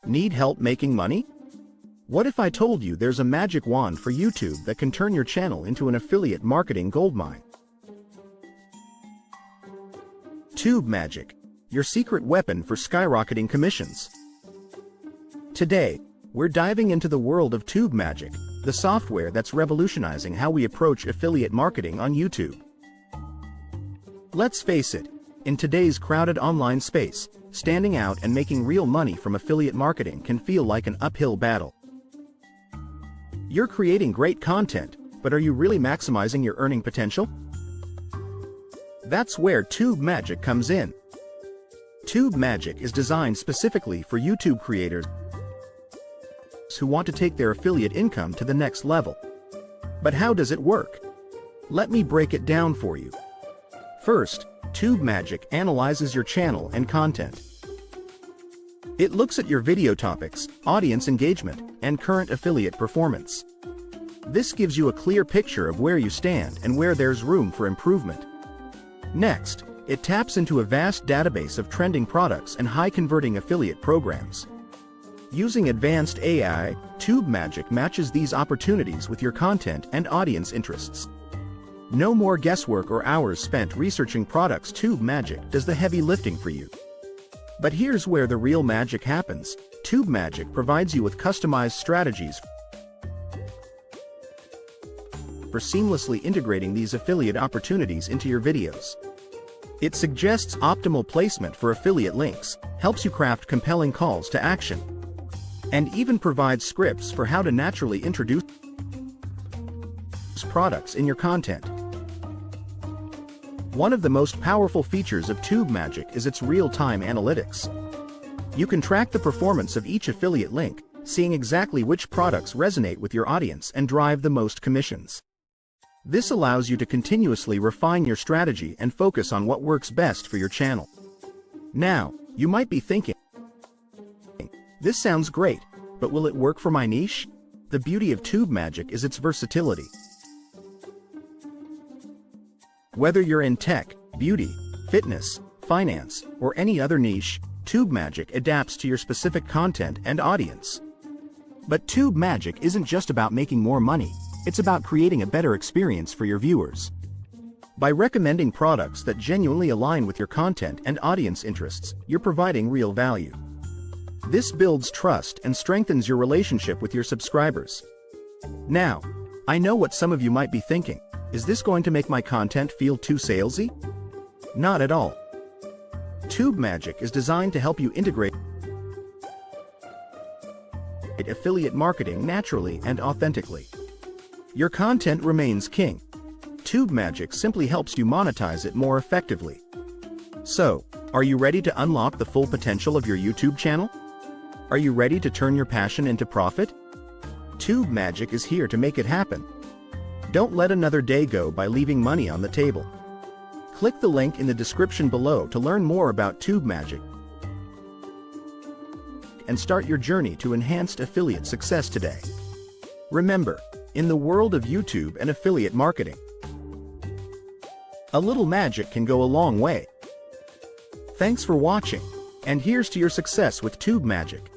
Need help making money? What if I told you there's a magic wand for YouTube that can turn your channel into an affiliate marketing goldmine? Tube Magic, your secret weapon for skyrocketing commissions. Today, we're diving into the world of Tube Magic, the software that's revolutionizing how we approach affiliate marketing on YouTube. Let's face it, in today's crowded online space, standing out and making real money from affiliate marketing can feel like an uphill battle. You're creating great content, but are you really maximizing your earning potential? That's where Tube Magic comes in. Tube Magic is designed specifically for YouTube creators who want to take their affiliate income to the next level. But how does it work? Let me break it down for you. First, Tube Magic analyzes your channel and content. It looks at your video topics, audience engagement, and current affiliate performance. This gives you a clear picture of where you stand and where there's room for improvement. Next, it taps into a vast database of trending products and high-converting affiliate programs. Using advanced AI, Tube Magic matches these opportunities with your content and audience interests. No more guesswork or hours spent researching products. Tube Magic does the heavy lifting for you. But here's where the real magic happens. Tube Magic provides you with customized strategies for seamlessly integrating these affiliate opportunities into your videos. It suggests optimal placement for affiliate links, helps you craft compelling calls to action, and even provides scripts for how to naturally introduce products in your content. One of the most powerful features of Tube Magic is its real-time analytics. You can track the performance of each affiliate link, seeing exactly which products resonate with your audience and drive the most commissions. This allows you to continuously refine your strategy and focus on what works best for your channel. Now, you might be thinking, this sounds great, but will it work for my niche? The beauty of Tube Magic is its versatility. Whether you're in tech, beauty, fitness, finance, or any other niche, Tube Magic adapts to your specific content and audience. But Tube Magic isn't just about making more money, it's about creating a better experience for your viewers. By recommending products that genuinely align with your content and audience interests, you're providing real value. This builds trust and strengthens your relationship with your subscribers. Now, I know what some of you might be thinking. Is this going to make my content feel too salesy? Not at all. Tube Magic is designed to help you integrate affiliate marketing naturally and authentically. Your content remains king. Tube Magic simply helps you monetize it more effectively. So, are you ready to unlock the full potential of your YouTube channel? Are you ready to turn your passion into profit? Tube Magic is here to make it happen. Don't let another day go by leaving money on the table. Click the link in the description below to learn more about Tube Magic and start your journey to enhanced affiliate success today. Remember, in the world of YouTube and affiliate marketing, a little magic can go a long way. Thanks for watching, and here's to your success with Tube Magic.